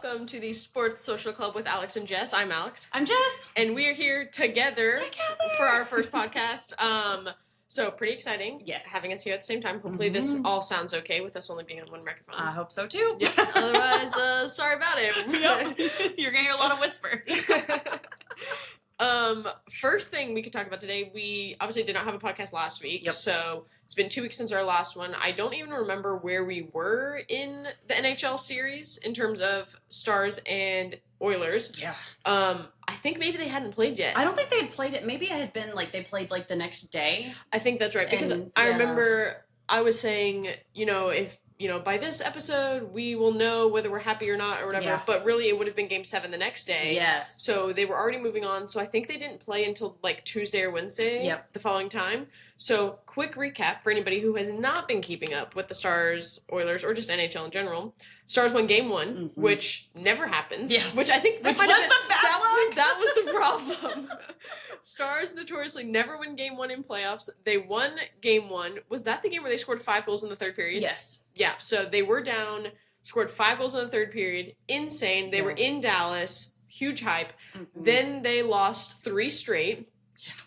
welcome to the Sports Social Club with Alex and Jess. I'm Alex. I'm Jess. And we are here together for our first podcast. So pretty exciting. Yes. Having us here at the same time. Hopefully this all sounds okay with us only being on one microphone. I hope so too. Yep. Otherwise, sorry about it. Yep. You're gonna hear a lot of whisper. First thing we could talk about today, we obviously did not have a podcast last week, so it's been 2 weeks since our last one. I don't even remember where we were in the NHL series in terms of Stars and Oilers. Yeah. I think maybe they hadn't played yet. I don't think they had played it. Maybe it had been like they played like the next day. I think that's right, because I remember I was saying, if by this episode, we will know whether we're happy or not or whatever. Yeah. But really, it would have been Game 7 the next day. Yes. So they were already moving on. So I think they didn't play until like Tuesday or Wednesday the following time. So quick recap for anybody who has not been keeping up with the Stars, Oilers, or just NHL in general. Stars won Game 1, which never happens. Yeah. Which I think that that was the problem. Stars notoriously never win Game 1 in playoffs. They won Game 1. Was that the game where they scored 5 goals in the third period? Yes. Yeah, so they were down, scored 5 goals in the third period. Insane. They were in Dallas. Huge hype. Then they lost 3 straight.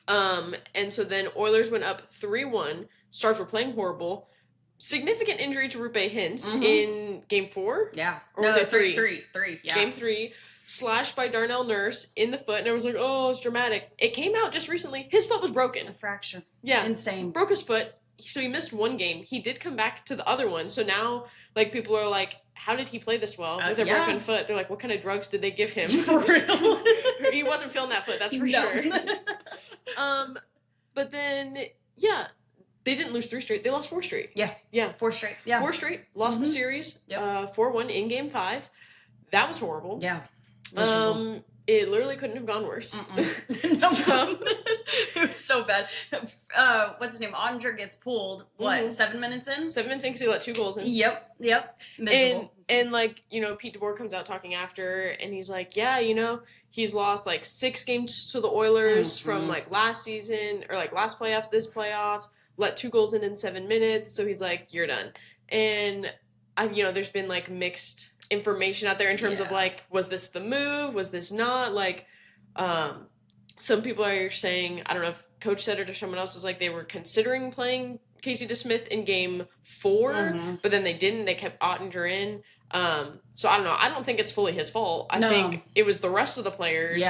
And so then Oilers went up 3-1. Stars were playing horrible. Significant injury to Rupe Hintz in Game 4. Yeah. Or was it 3? 3, yeah. Game 3. Slashed by Darnell Nurse in the foot, and I was like, oh, it's dramatic. It came out just recently. His foot was broken. A fracture. Yeah. Insane. Broke his foot. So he missed 1 game. He did come back to the other one. So now, people are like, how did he play this well with a broken foot? They're like, what kind of drugs did they give him? For real? He wasn't feeling that foot, that's for sure. But then, they didn't lose 3 straight. They lost 4 straight. Yeah. 4 straight. Yeah. 4 straight. Lost the series. 4-1 in Game 5. That was horrible. Yeah. It literally couldn't have gone worse. No, it was so bad. What's his name? Andre gets pulled. What? 7 minutes in? 7 minutes in because he let 2 goals in. Yep. Miserable. And Pete DeBoer comes out talking after, and he's like, he's lost 6 games to the Oilers from last season or last playoffs, this playoffs. Let 2 goals in 7 minutes. So he's like, you're done. And there's been mixed information out there in terms of was this the move, was this not, some people are saying, I don't know if Coach said it or someone else was they were considering playing Casey DeSmith in Game 4, but then they didn't. They kept Ottinger in. So I don't know. I don't think it's fully his fault. I think it was the rest of the players.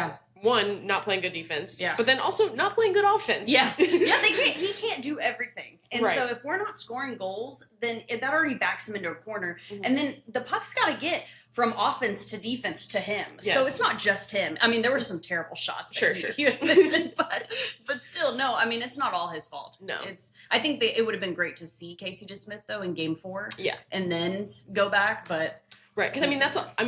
One, not playing good defense. But then also not playing good offense. He can't do everything. And so if we're not scoring goals, then that already backs him into a corner. And then the puck's got to get from offense to defense to him. Yes. So it's not just him. I mean, there were some terrible shots that he was missing, but still, no. I mean, it's not all his fault. No. I think it would have been great to see Casey DeSmith, though, in Game 4. Yeah. And then go back, but... Right, because,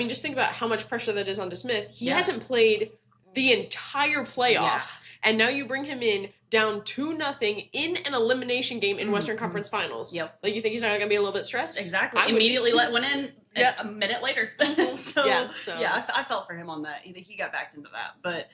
just think about how much pressure that is on DeSmith. He hasn't played the entire playoffs, and now you bring him in down 2-0 in an elimination game in Western Conference Finals. Yep. You think he's not going to be a little bit stressed? Exactly. Immediately let one in a minute later. I felt for him on that. He got backed into that. But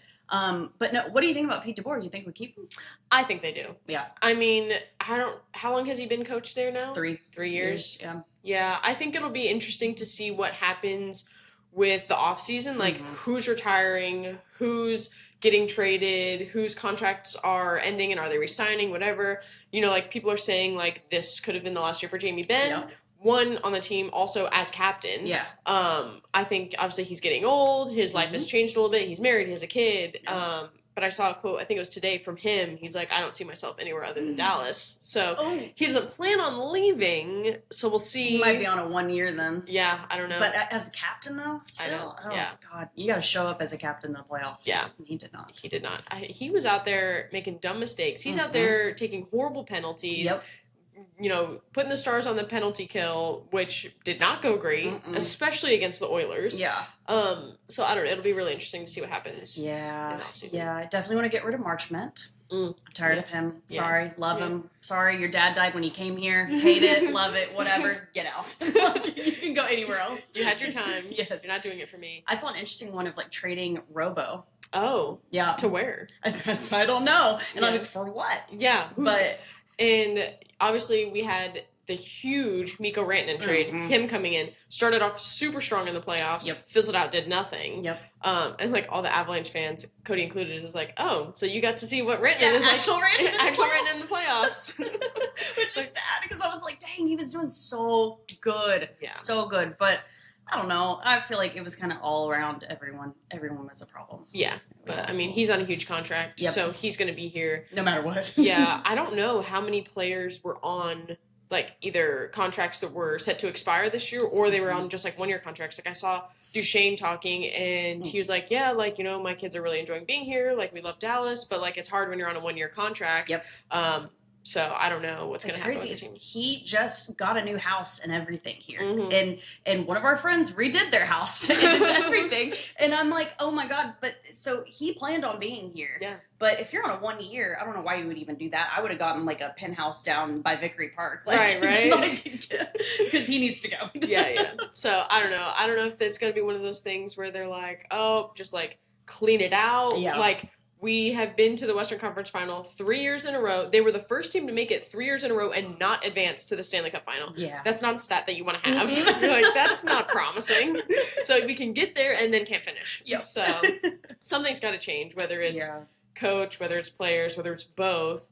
no, what do you think about Pete DeBoer? You think we keep him? I think they do. Yeah. I mean, how long has he been coach there now? 3 years. Yeah. Yeah, I think it'll be interesting to see what happens with the off season, who's retiring, who's getting traded, whose contracts are ending and are they resigning, whatever. People are saying this could have been the last year for Jamie Benn. Yep. One on the team, also as captain. Yeah. I think obviously he's getting old. His life has changed a little bit. He's married. He has a kid. Yeah. But I saw a quote, I think it was today from him. He's like, I don't see myself anywhere other than Dallas. So he doesn't plan on leaving. So we'll see. He might be on a 1 year then. Yeah, I don't know. But as a captain, though, still. God, you got to show up as a captain in the playoffs. Yeah. He did not. He did not. He was out there making dumb mistakes. He's out there taking horrible penalties. Yep. Putting the Stars on the penalty kill, which did not go great, especially against the Oilers. Yeah. So I don't know. It'll be really interesting to see what happens. Yeah. I definitely want to get rid of Marchment. I'm tired of him. Sorry. Love him. Sorry, your dad died when you came here. Hate it. Love it. Whatever. Get out. You can go anywhere else. You had your time. Yes. You're not doing it for me. I saw an interesting one of trading Robo. Oh. Yeah. To where? I don't know. And I'm like, for what? Yeah. And obviously we had the huge Mikko Rantanen trade, him coming in, started off super strong in the playoffs, fizzled out, did nothing. And like all the Avalanche fans, Cody included, is like, oh, so you got to see what Rantanen is actual like. Actual Rantanen in the playoffs. Which is sad because I was like, dang, he was doing so good. Yeah. So good. But I don't know. I feel like it was kind of all around everyone. Everyone was a problem. Yeah. But awful. I mean, he's on a huge contract, so he's going to be here. No matter what. Yeah. I don't know how many players were on like either contracts that were set to expire this year or they were on just like 1-year contracts. Like I saw Duchesne talking and he was like, yeah, like, you know, my kids are really enjoying being here. Like we love Dallas, but like it's hard when you're on a 1-year contract. So I don't know what's going to happen with the team. He just got a new house and everything here. And one of our friends redid their house and everything. And I'm like, oh my God. But so he planned on being here. Yeah. But if you're on a 1 year, I don't know why you would even do that. I would have gotten like a penthouse down by Vickery Park. Like, right. Because he needs to go. Yeah. So I don't know. I don't know if it's going to be one of those things where they're like, oh, just like clean it out. Yeah. Like, we have been to the Western Conference Final 3 years in a row. They were the first team to make it 3 years in a row and not advance to the Stanley Cup Final. Yeah. That's not a stat that you want to have. Like, that's not promising. So we can get there and then can't finish. Yep. So something's got to change, whether it's coach, whether it's players, whether it's both.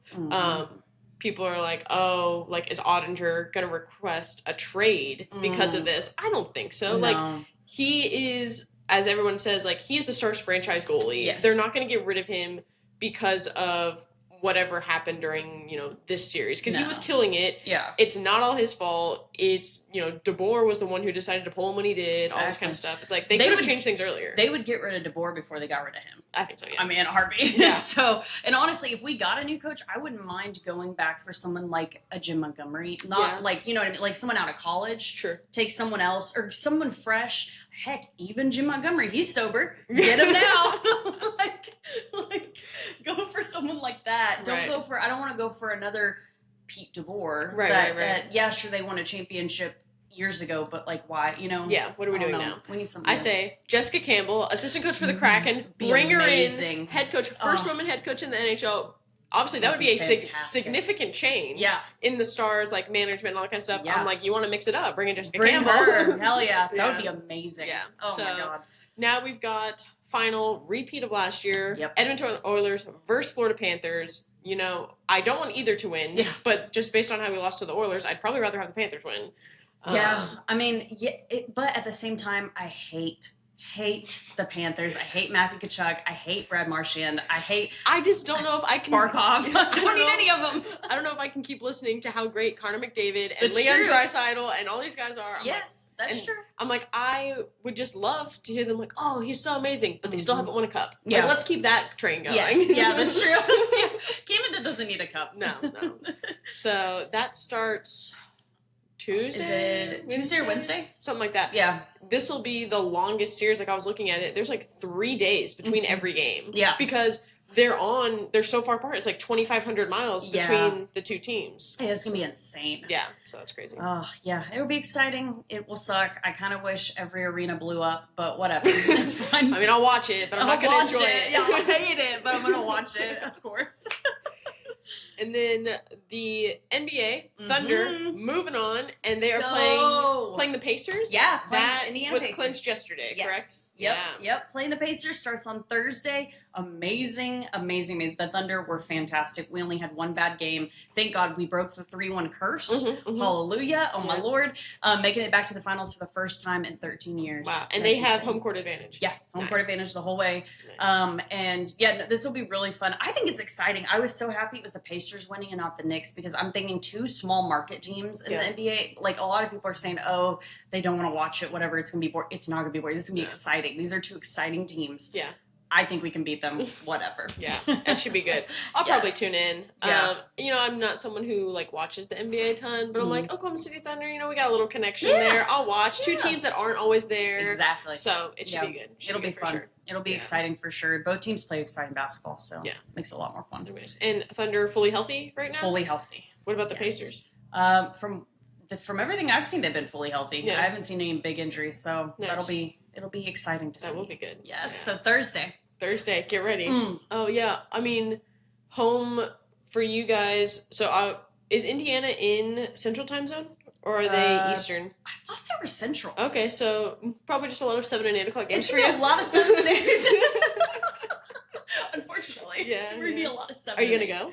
People are like, oh, like, is Ottinger going to request a trade because of this? I don't think so. No. Like, he is... As everyone says, like, he's the Stars franchise goalie. Yes. They're not going to get rid of him because of whatever happened during, you know, this series. Because he was killing it. Yeah. It's not all his fault. It's, you know, DeBoer was the one who decided to pull him when he did. Exactly. All this kind of stuff. It's like, they could have changed things earlier. They would get rid of DeBoer before they got rid of him. I think so, yeah. I mean, in a heartbeat. Yeah. So, and honestly, if we got a new coach, I wouldn't mind going back for someone like a Jim Montgomery. Not like, you know what I mean? Like someone out of college. Sure. Take someone else or someone fresh. Heck, even Jim Montgomery, he's sober. Get him now. like, go for someone like that. Don't go for. I don't want to go for another Pete DeBoer. Right. Yeah, sure, they won a championship years ago, but like, why? You know? Yeah. What are we doing now? We need something. I say Jessica Campbell, assistant coach for the Kraken. Bring her in, head coach, first woman head coach in the NHL. Obviously, that would be a significant change in the Stars, like, management and all that kind of stuff. Yeah. I'm like, you want to mix it up. Bring in Jessica Campbell. Her. Hell yeah. That would be amazing. Yeah. Oh, my God. Now we've got final repeat of last year. Yep. Edmonton Oilers versus Florida Panthers. You know, I don't want either to win. Yeah. But just based on how we lost to the Oilers, I'd probably rather have the Panthers win. Yeah. I mean, but at the same time, I hate the Panthers. I hate Matthew Tkachuk. I hate Brad Marchand. I just don't know if I can... Barkov. I don't need any of them. I don't know if I can keep listening to how great Connor McDavid and Leon Draisaitl and all these guys are. Yes, that's true. I'm like, I would just love to hear them like, oh, he's so amazing, but they still haven't won a cup. Yeah. Like, let's keep that train going. Yes. Yeah, that's true. Canada doesn't need a cup. No. So that starts... Tuesday? Is it Tuesday or Wednesday? Something like that. Yeah. This will be the longest series. Like, I was looking at it. There's like 3 days between every game. Yeah. Because they're so far apart. It's like 2,500 miles between the two teams. Yeah, it's going to be insane. Yeah. So that's crazy. Oh, yeah. It'll be exciting. It will suck. I kind of wish every arena blew up, but whatever. It's fine. I mean, I'll watch it, but I'm not going to enjoy it. Yeah, I'll hate it, but I'm going to watch it, of course. And then the NBA Thunder moving on, and they are playing the Pacers. Yeah, that Indiana was Pacers. Clinched yesterday, correct? Yep. Playing the Pacers starts on Thursday. Amazing. The Thunder were fantastic. We only had one bad game. Thank God we broke the 3-1 curse. Hallelujah. Oh my Lord. Making it back to the finals for the first time in 13 years. Wow. And they have home court advantage. Yeah, home court advantage the whole way. Nice. This will be really fun. I think it's exciting. I was so happy it was the Pacers winning and not the Knicks because I'm thinking 2 small market teams in the NBA. Like, a lot of people are saying, oh, they don't want to watch it, whatever. It's going to be boring. It's not going to be boring. This is going to be exciting. These are 2 exciting teams. Yeah. I think we can beat them, whatever. Yeah, it should be good. I'll probably tune in. Yeah. I'm not someone who, like, watches the NBA a ton, but I'm like, Oklahoma City Thunder, we got a little connection there. I'll watch 2 teams that aren't always there. Exactly. So it should be good. It'll be fun. Sure. It'll be exciting for sure. Both teams play exciting basketball, so it makes it a lot more fun. Anyways. And Thunder fully healthy right now? Fully healthy. What about the Pacers? From everything I've seen, they've been fully healthy. Yeah. I haven't seen any big injuries, so it'll be exciting to see. That will be good. Yes. Yeah. So Thursday, get ready. Oh yeah, I mean, home for you guys. So is Indiana in Central Time Zone? Or are they Eastern? I thought they were Central. Okay, so probably just a lot of 7 and 8 o'clock games it's for you. A lot of 7 and 8. Unfortunately. Yeah. There would be a lot of 7 Are you going to go?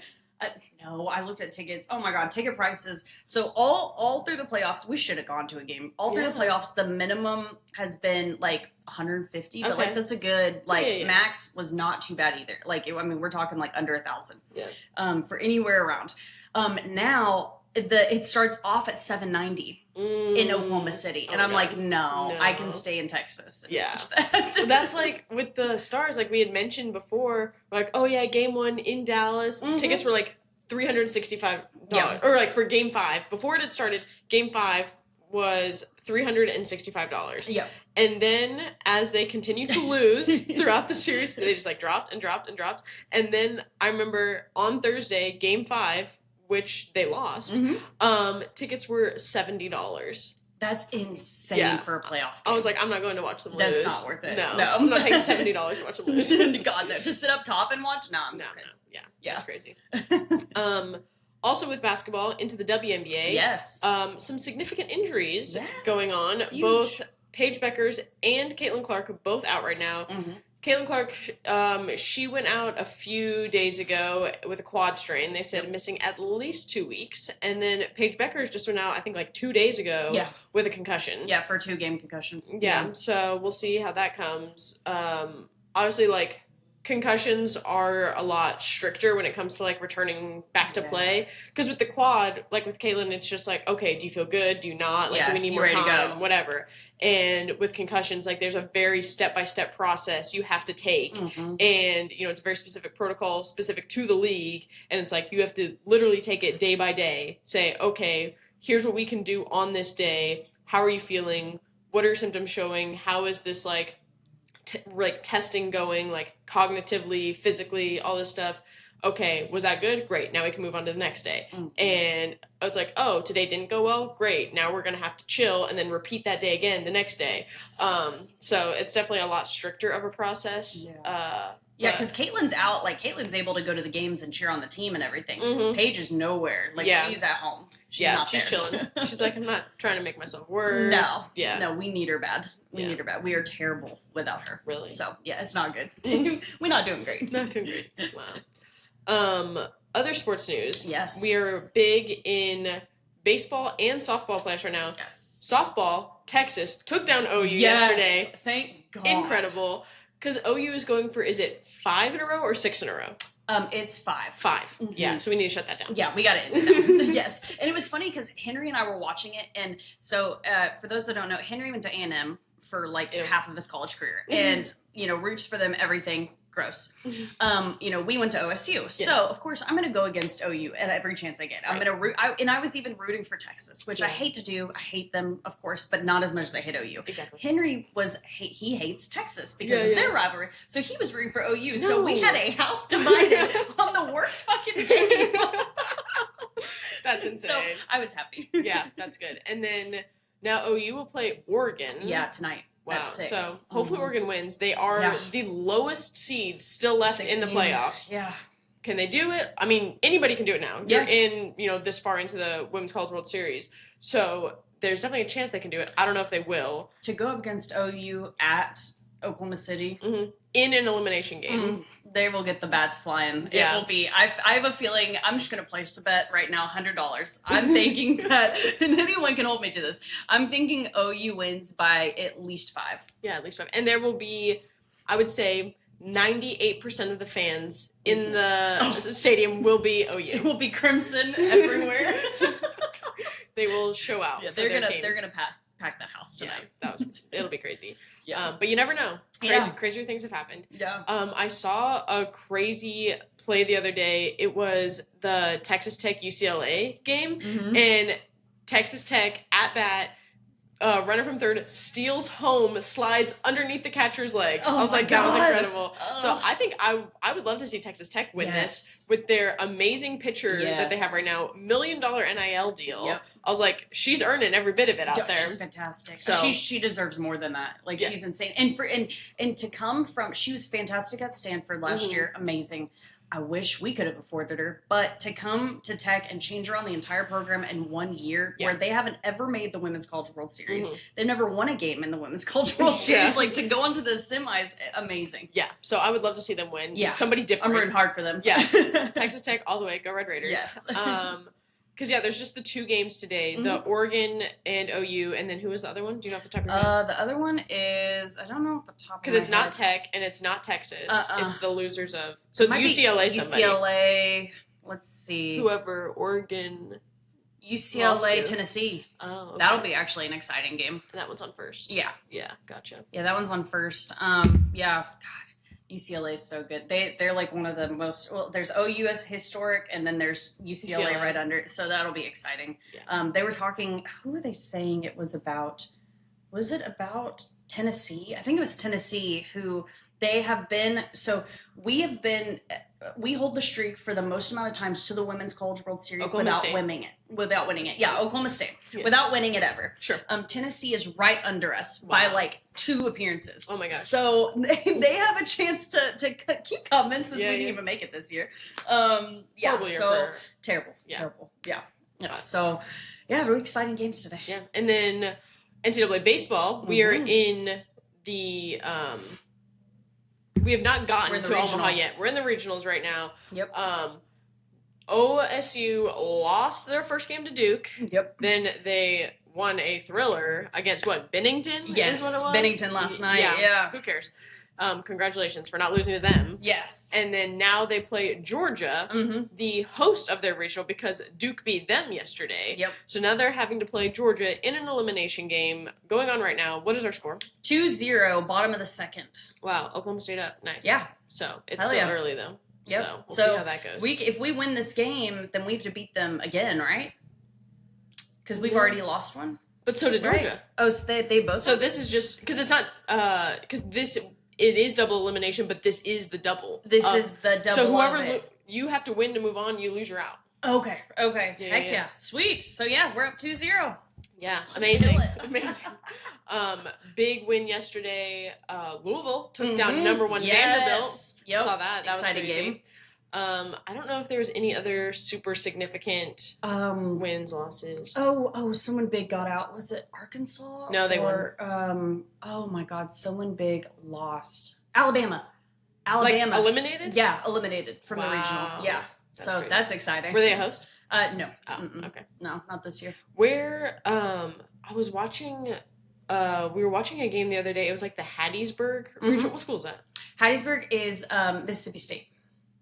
No, I looked at tickets. Oh my god, ticket prices. So all through the playoffs, we should have gone to a game. All through the playoffs, the minimum has been like 150, but like that's a good max was not too bad either. Like I mean, we're talking like under 1,000. Yeah. For anywhere around. Now it starts off at 790 in Oklahoma City, and I'm like, no, I can stay in Texas. And watch that. Well, that's like with the Stars, like we had mentioned before. Like, oh yeah, game 1 in Dallas, tickets were like $365, or like for game 5 before it had started. Game 5 was $365. Yeah. And then as they continued to lose throughout the series, they just like dropped and dropped and dropped. And then I remember on Thursday, game 5, which they lost, tickets were $70. That's insane for a playoff game. I was like, I'm not going to watch them lose. That's not worth it. No. I'm not paying $70 to watch them lose. God, no. To sit up top and watch? No. Yeah. That's crazy. Also with basketball, into the WNBA. Yes. Some significant injuries going on. Huge. Both Paige Beckers and Caitlin Clark are both out right now. Caitlin Clark, she went out a few days ago with a quad strain. They said missing at least 2 weeks. And then Paige Beckers just went out, I think, like 2 days ago with a concussion. Yeah, for a 2-game concussion. Yeah, so we'll see how that comes. Obviously, like, concussions are a lot stricter when it comes to, like, returning back to play. Because with the quad, like with Caitlin, it's just like, okay, do you feel good? Do you not? Like, do we need more time? Whatever. And with concussions, like, there's a very step-by-step process you have to take. And, you know, it's a very specific protocol specific to the league. And it's like, you have to literally take it day by day. Say, okay, here's what we can do on this day. How are you feeling? What are your symptoms showing? How is this, like testing going, like cognitively, physically, all this stuff. Okay, was that good? Great. Now we can move on to the next day. And it's like, oh, today didn't go well? Great. Now we're going to have to chill and then repeat that day again the next day. So it's definitely a lot stricter of a process. Yeah, because Caitlin's out. Like, Caitlin's able to go to the games and cheer on the team and everything. Paige is nowhere. Like, she's at home. She's not there. She's chilling. She's like, I'm not trying to make myself worse. No, we need her bad. We need her bad. We are terrible without her. Really? So, yeah, it's not good. We're not doing great. Not doing great. Wow. Other sports news. Yes. We are big in baseball and softball players right now. Yes. Softball, Texas, took down OU yesterday. Thank God. Incredible. Because OU is going for, is it 5 in a row or 6 in a row? It's 5. 5. Yeah, so we need to shut that down. Yeah, we got to end it down. Yes. And it was funny because Henry and I were watching it. And so for those that don't know, Henry went to A&M for like half of his college career. And, you know, roots for them, everything. Gross. You know, we went to OSU. So, of course, I'm going to go against OU at every chance I get. I'm going to root. And I was even rooting for Texas, which I hate to do. I hate them, of course, but not as much as I hate OU. Exactly. Henry he hates Texas because of their rivalry. So he was rooting for OU. No. So we had a house divided on the worst fucking game. That's insane. So I was happy. Yeah, that's good. And then now OU will play Oregon. Yeah, tonight. Wow. So hopefully Oregon wins. They are the lowest seed still left 16. In the playoffs. Yeah. Can they do it? I mean, anybody can do it now. You're in, you know, this far into the Women's College World Series. So there's definitely a chance they can do it. I don't know if they will. To go up against OU at Oklahoma City. In an elimination game. They will get the bats flying. Yeah. It will be. I have a feeling. I'm just going to place a bet right now, $100. I'm thinking that, and anyone can hold me to this. I'm thinking OU wins by at least 5. Yeah, at least 5. And there will be, I would say, 98% of the fans in the stadium will be OU. It will be crimson everywhere. They will show out. Yeah, they're gonna pack that house tonight. Yeah, it'll be crazy. Yeah, but you never know. Crazier things have happened. Yeah. I saw a crazy play the other day. It was the Texas Tech UCLA game, and Texas Tech at bat. Runner from third steals home, slides underneath the catcher's legs. I was like, that was incredible. So I think I would love to see Texas Tech win this with their amazing pitcher that they have right now. $1 million NIL deal. Yep. I was like, she's earning every bit of it out there. She's fantastic. So she deserves more than that. Like she's insane. And to come from, she was fantastic at Stanford last year, amazing. I wish we could have afforded her, but to come to Tech and change around the entire program in 1 year, where they haven't ever made the Women's College World Series. They've never won a game in the Women's College World Series. Like, to go into the semis, amazing. Yeah, so I would love to see them win. Yeah. Somebody different. I'm rooting hard for them. Yeah. Texas Tech all the way. Go Red Raiders. Yes. Because, there's just the 2 games today. The Oregon and OU, and then who was the other one? Do you know off the top of your head? The other one is, I don't know off the top of my head. Because it's not Tech, and it's not Texas. It's the losers of... So it's UCLA somebody. UCLA, let's see. Whoever, Oregon... UCLA, Tennessee. Oh, okay. That'll be actually an exciting game. And that one's on first. Yeah. Yeah, gotcha. Yeah, that one's on first. Yeah, God, UCLA is so good. They're like one of the most, well, there's OUS historic, and then there's UCLA right under it, so that'll be exciting. Yeah. They were talking, who were they saying it was about? Was it about Tennessee? I think it was Tennessee, who they have been, so we hold the streak for the most amount of times to the Women's College World Series without winning it. Yeah, Oklahoma State. Yeah. Without winning it ever. Sure. Tennessee is right under us by like 2 appearances. Oh my gosh. So they have a chance to keep coming since we didn't even make it this year. Yeah, so terrible. Yeah. So, really exciting games today. Yeah. And then NCAA baseball, we are in the we have not gotten to Omaha yet. We're in the regionals right now. Yep. OSU lost their first game to Duke. Yep. Then they won a thriller against Bennington? Yes, is what it was? Bennington last night. Yeah. Who cares? Congratulations for not losing to them. Yes. And then now they play Georgia, the host of their regional, because Duke beat them yesterday. Yep. So now they're having to play Georgia in an elimination game going on right now. What is our score? 2-0, bottom of the second. Wow, Oklahoma State up. Nice. Yeah. So it's still early, though. Yep. So we'll see how that goes. If we win this game, then we have to beat them again, right? Because we've already lost one. But so did Georgia. Right. Oh, so they both. So this is just because it's not it is double elimination, but this is the double. This is the double. So whoever you have to win to move on, you lose, you're out. Okay. Heck yeah. Sweet. So we're up 2-0. Yeah, amazing. Big win yesterday. Louisville took down number 1 Vanderbilt. Yep. Saw that. That exciting was crazy. Game. I don't know if there was any other super significant wins, losses. Oh, someone big got out. Was it Arkansas? No, they weren't. Oh my God, someone big lost. Alabama. Like eliminated? Yeah, eliminated from the regional. Yeah. That's that's exciting. Were they a host? No. Oh, okay. No, not this year. Where I was watching we were watching a game the other day. It was like the Hattiesburg regional. What school is that? Hattiesburg is Mississippi State.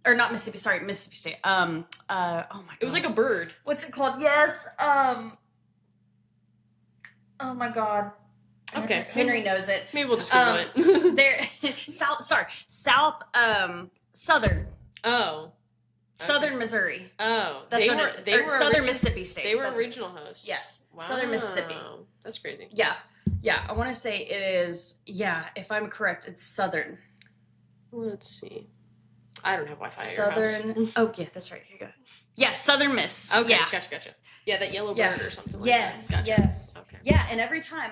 Or not Mississippi, sorry, Mississippi State. Oh my God. It was like a bird. What's it called? Yes. Oh my God. Okay. Henry knows it. Maybe we'll just Google it. They're Southern. Oh. Southern Missouri. Oh. That's they were Southern Mississippi State. They were a regional host. Yes. Wow. Southern Mississippi. That's crazy. Yeah. Yeah. I want to say it is, if I'm correct, it's Southern. Let's see. I don't have Wi-Fi Southern. Oh, yeah, that's right. Here you go. Yeah, Southern Miss. Okay, yeah. Gotcha. Yeah, that yellow bird or something like yes, that. Yes. Okay. Yeah, and every time,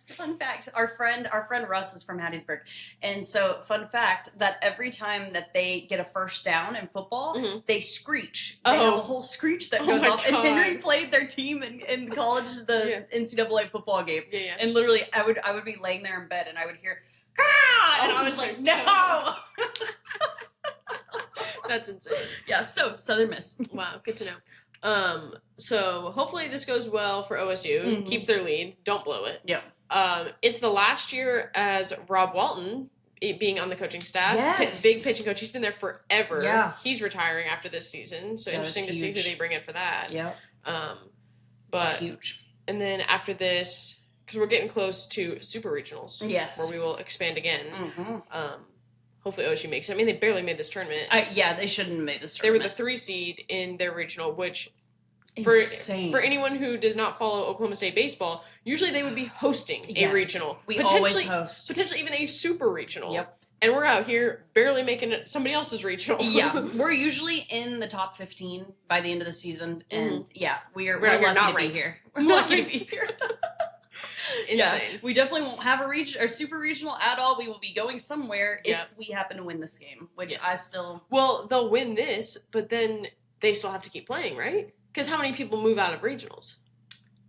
fun fact, our friend Russ is from Hattiesburg. And so, fun fact, that every time that they get a first down in football, they screech. They have a whole screech that goes off. God. And Henry played their team in college, the NCAA football game. Yeah. And literally, I would be laying there in bed and I would hear, "Caw!" And I was like, no! That's insane. Yeah, so Southern Miss. Wow, good to know. So hopefully this goes well for OSU. Keeps their lead. Don't blow it. Yeah. It's the last year as Rob Walton being on the coaching staff. Yes. Big pitching coach. He's been there forever. Yeah. He's retiring after this season. So interesting to see who they bring in for that. Yeah. But it's huge. And then after this, because we're getting close to super regionals. Yes. Where we will expand again. Hopefully OSU makes it. I mean, they barely made this tournament. They shouldn't have made this tournament. They were the 3 seed in their regional, which insane. For anyone who does not follow Oklahoma State baseball, usually they would be hosting a regional. We always host. Potentially even a super regional. Yep. And we're out here barely making it somebody else's regional. Yeah. We're usually in the top 15 by the end of the season. And we're lucky not to right be here. We're lucky to be here. Insane. Yeah, we definitely won't have a super regional at all. We will be going somewhere if we happen to win this game, which I still... Well, they'll win this, but then they still have to keep playing, right? Because how many people move out of regionals?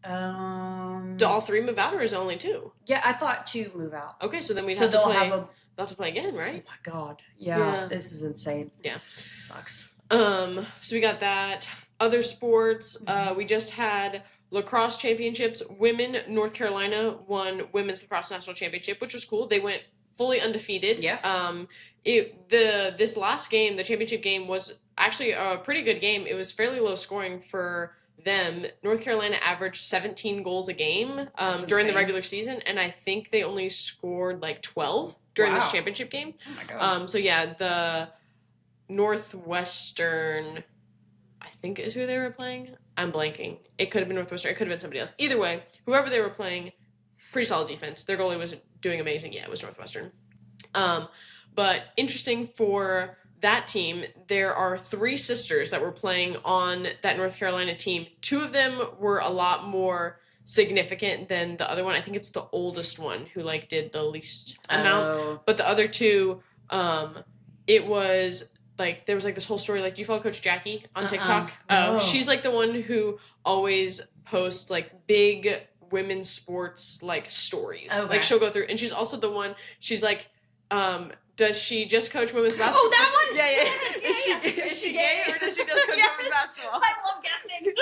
Do all 3 move out, or is it only 2? Yeah, I thought 2 move out. Okay, so then we'd have to play. They'll have to play again, right? Oh my god. Yeah. This is insane. Yeah. Sucks. So we got that. Other sports, we just had lacrosse championships. Women, North Carolina won women's lacrosse national championship, which was cool. They went fully undefeated. Yeah. This last game, the championship game, was actually a pretty good game. It was fairly low scoring for them. North Carolina averaged 17 goals a game during the regular season, and I think they only scored like 12 during this championship game. Oh my god. So yeah, the Northwestern, I think, is who they were playing. I'm blanking. It could have been Northwestern. It could have been somebody else. Either way, whoever they were playing, pretty solid defense. Their goalie was doing amazing. Yeah, it was Northwestern. But interesting for that team, there are 3 sisters that were playing on that North Carolina team. 2 of them were a lot more significant than the other one. I think it's the oldest one who like did the least amount. But the other 2, it was like, there was like this whole story. Like, do you follow Coach Jackie on TikTok? She's like the one who always posts like big women's sports like stories. Okay. Like, she'll go through, and she's also the one, she's like, does she just coach women's basketball? Oh, that one? Yeah. Yes, Is she gay, or does she just coach women's basketball? I love guessing.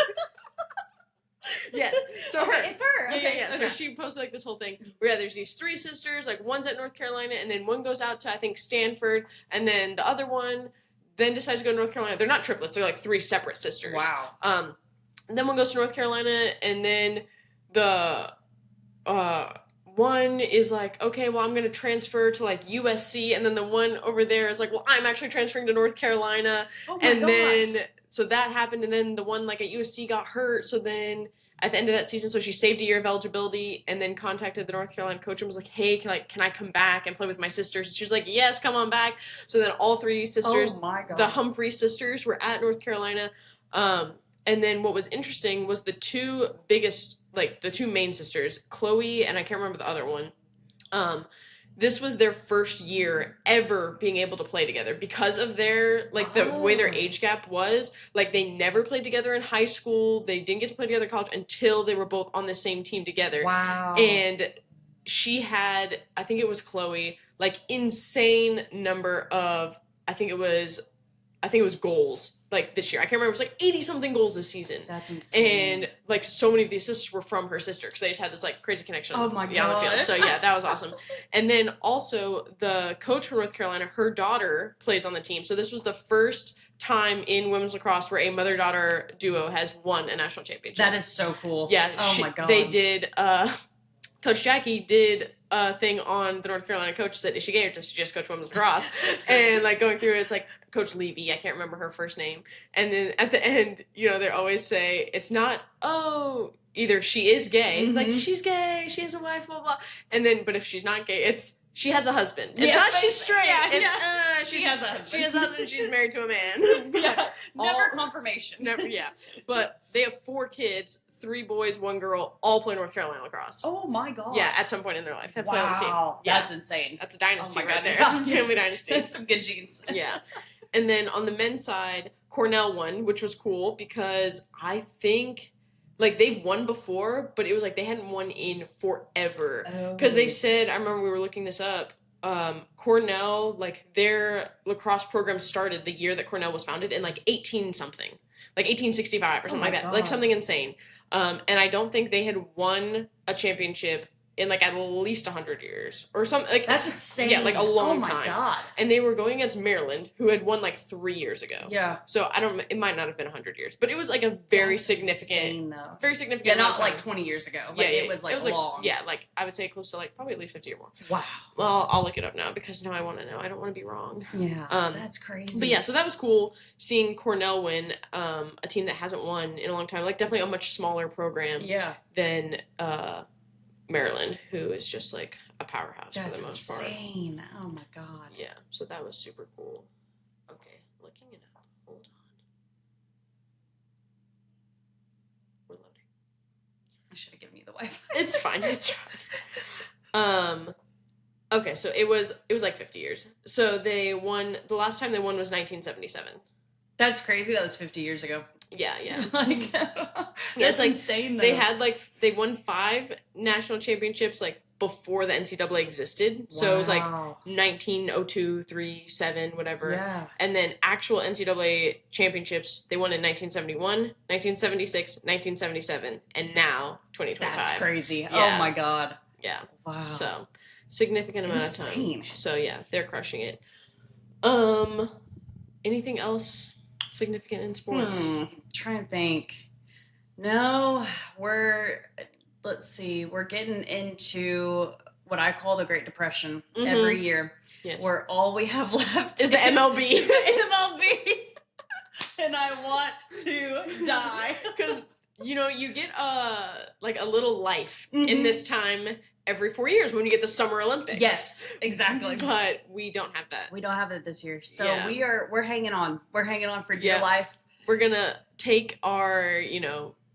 Yes. So it's her. Yeah. So she posted like this whole thing where there's these 3 sisters, like one's at North Carolina, and then one goes out to, I think, Stanford, and then the other one then decides to go to North Carolina. They're not triplets, they're like 3 separate sisters. Wow. Then one goes to North Carolina, and then the one is like, okay, well, I'm going to transfer to like USC, and then the one over there is like, well, I'm actually transferring to North Carolina. Oh my God. Then so that happened, and then the one like at USC got hurt, so then at the end of that season, so she saved a year of eligibility, and then contacted the North Carolina coach and was like, hey, can I come back and play with my sisters? And she was like, yes, come on back. So then all 3 sisters, the Humphrey sisters, were at North Carolina. And then what was interesting was the 2 biggest, like the 2 main sisters, Chloe, and I can't remember the other one. This was their first year ever being able to play together because of their, like, the way their age gap was. Like, they never played together in high school. They didn't get to play together in college until they were both on the same team together. Wow. And she had, I think it was Chloe, like, insane number of, I think it was goals, like, this year. I can't remember. It was like 80-something goals this season. That's insane. And, like, so many of the assists were from her sister because they just had this, like, crazy connection on the field. So, yeah, that was awesome. And then also the coach from North Carolina, her daughter plays on the team. So this was the first time in women's lacrosse where a mother-daughter duo has won a national championship. That is so cool. Yeah. My God. They did, Coach Jackie did a thing on the North Carolina coach, said, is she gay or does she just coach women's lacrosse? And, like, going through it, it's like, Coach Levy, I can't remember her first name. And then at the end, you know, they always say, it's not, either she is gay, like, she's gay, she has a wife, blah, blah. And then, but if she's not gay, it's, she has a husband. It's not she's straight. She has a husband. She has a husband, she's married to a man. Never confirmation. Never, But they have 4 kids, 3 boys, 1 girl, all play North Carolina lacrosse. Oh my God. Yeah, at some point in their life. They play on the team. Yeah. That's insane. That's a dynasty right there. Yeah. Family dynasty. That's some good genes. Yeah. And then on the men's side, Cornell won, which was cool because I think, like, they've won before, but it was like they hadn't won in forever. Because they said, I remember we were looking this up, Cornell, like, their lacrosse program started the year that Cornell was founded in, like, 18-something. Like, 1865 or something like that. God. Like, something insane. And I don't think they had won a championship in, like, at least 100 years or something. Like, that's insane. Yeah, like a long time. Oh my God. And they were going against Maryland, who had won like 3 years ago. Yeah. So it might not have been 100 years, but it was like a very significant, insane, though. Very significant. Yeah, not like 20 years ago. Like, it was like long. Yeah, like I would say close to like probably at least 50 or more. Wow. Well, I'll look it up now because now I want to know. I don't want to be wrong. Yeah. That's crazy. But yeah, so that was cool seeing Cornell win, a team that hasn't won in a long time. Like, definitely a much smaller program. Yeah. Than Maryland, who is just like a powerhouse for the most part. That's insane. Oh my God. Yeah, so that was super cool. Okay, looking it up. Hold on. We're I should have given you the Wi-Fi. It's fine. It's fine. Okay, so it was like 50 years. So they won. The last time they won was 1977. That's crazy. That was 50 years ago. Yeah. Like, yeah, it's like insane. Though. They won 5 national championships like before the NCAA existed. So it was like 1902, 3, 7, whatever. Yeah. And then actual NCAA championships they won in 1971, 1976, 1977, and now 2025. That's crazy. Yeah. Oh my god. Yeah. Wow. So significant amount of time. So yeah, they're crushing it. Anything else significant in sports? Trying to think. No, let's see. We're getting into what I call the Great Depression every year. Yes. Where all we have left is the MLB. And I want to die. Because, you get a little life in this time every 4 years when you get the Summer Olympics. Yes, exactly. But we don't have that. We don't have it this year. So we're hanging on. We're hanging on for dear life. We're going to take our,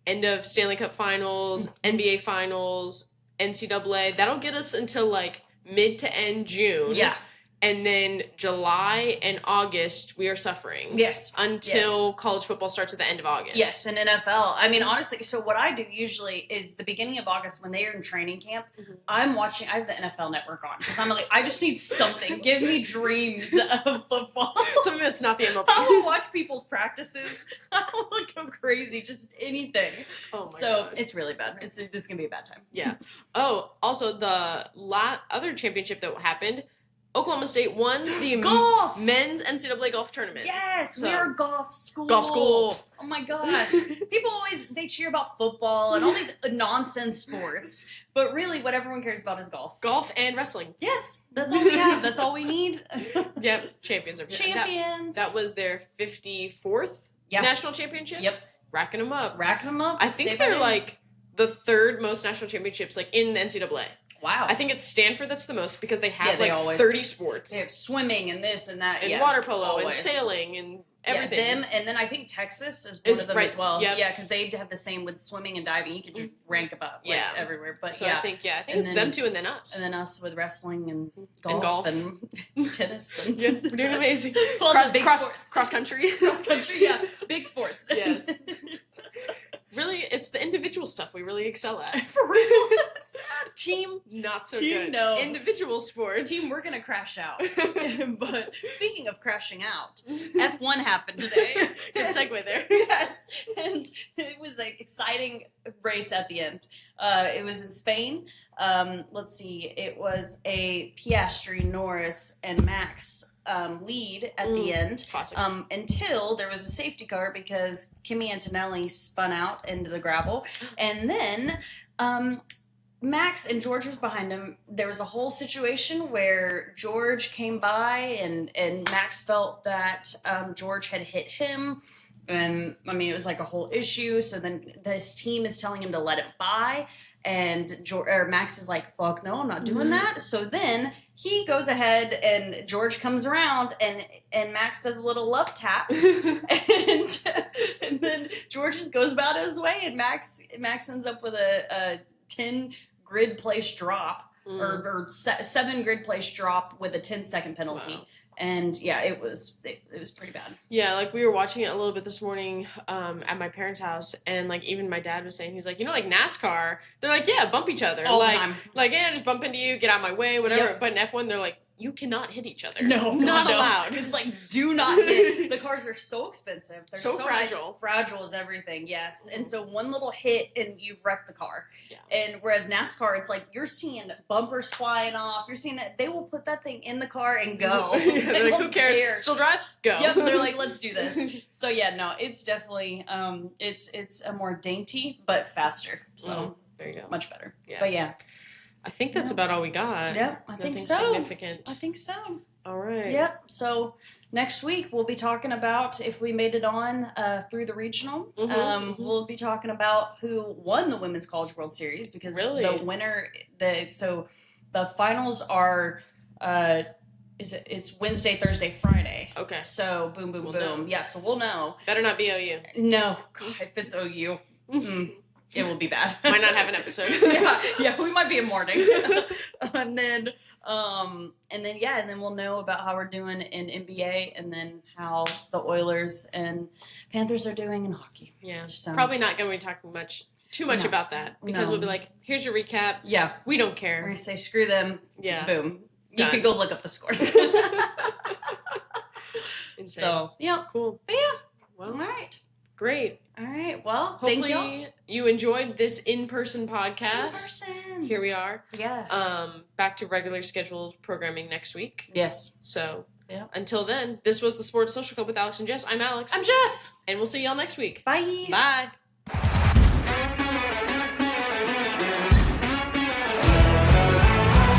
end of Stanley Cup finals, NBA finals, NCAA. That'll get us until like mid to end June. Yeah. And then July and August, we are suffering. Yes. Until college football starts at the end of August. Yes, and NFL. I mean, honestly, so what I do usually is the beginning of August when they are in training camp, I have the NFL network on. Because I'm like, I just need something. Give me dreams of football. Something that's not the MLB. I will watch people's practices. I will go crazy. Just anything. Oh my God. It's really bad. This is going to be a bad time. Yeah. Oh, also the other championship that happened, Oklahoma State won the men's NCAA golf tournament. Yes, we are golf school. Golf school. Oh my gosh. People they cheer about football and all these nonsense sports, but really what everyone cares about is golf. Golf and wrestling. Yes, that's all we have. That's all we need. Yep, champions. Champions. That was their 54th national championship. Yep. Racking them up. I think they're like the 3rd most national championships like in the NCAA. Wow. I think it's Stanford that's the most because they have 30 sports. They have swimming and this and that. And water polo and sailing and everything. Yeah, and then I think Texas is one of them as well. Yep. Yeah, because they have the same with swimming and diving. You can just rank them up everywhere. But so I think it's them two and then us. And then us with wrestling and golf and tennis. And we're doing amazing. All the big sports. Cross country. Cross country, yeah. Big sports. Yes. Really, it's the individual stuff we really excel at. For real. Team, not so Team, good. No. Individual sports. Team, we're going to crash out. But speaking of crashing out, F1 happened today. Good segue there. Yes. And it was an exciting race at the end. It was in Spain. Let's see. It was a Piastri, Norris, and Max lead at the end. Until there was a safety car because Kimi Antonelli spun out into the gravel. And then Max and George was behind him. There was a whole situation where George came by and Max felt that George had hit him. And I mean, it was like a whole issue. So then this team is telling him to let it by. And Max is like, fuck no, I'm not doing that. So then he goes ahead and George comes around and Max does a little love tap. and then George just goes about his way and Max ends up with a 10 grid place drop or 7 grid place drop with a 10-second penalty. Wow. And yeah, it was pretty bad. Yeah, like we were watching it a little bit this morning at my parents' house, and like even my dad was saying, he's like, like NASCAR, they're like, yeah, bump each other, all the time. Like yeah, just bump into you, get out of my way, whatever. Yep. But in F1, they're like, you cannot hit each other. No, not allowed. It's like, do not hit. The cars are so expensive. They're so fragile. Nice. Fragile is everything, yes. Mm-hmm. And so one little hit and you've wrecked the car. Yeah. And whereas NASCAR, it's like you're seeing bumpers flying off. You're seeing it. They will put that thing in the car and go. They're like, who cares? Still drives? Go. Yep. They're like, let's do this. So yeah, no, it's definitely it's a more dainty but faster. So there you go. Much better. Yeah. But yeah. I think that's about all we got. Yep, I think so. Significant. I think so. All right. Yep. So next week we'll be talking about if we made it on through the regional. We'll be talking about who won the Women's College World Series because the winner. So the finals are. It's Wednesday, Thursday, Friday. Okay. So boom. Yeah. So we'll know. Better not be OU. No. God, if it's OU. it will be bad. Might not have an episode. yeah, we might be in mourning. and then we'll know about how we're doing in NBA, and then how the Oilers and Panthers are doing in hockey. Yeah, so, probably not going to be talking too much about that, because we'll be like, here's your recap. Yeah, we don't care. We're gonna say screw them. Yeah, boom. Done. You can go look up the scores. So yeah, cool. But yeah, well, all right, great. All right. Well, hopefully you enjoyed this in-person podcast. Here we are. Yes. Back to regular scheduled programming next week. Yes. So until then, this was the Sports Social Club with Alex and Jess. I'm Alex. I'm Jess. And we'll see y'all next week. Bye. Bye.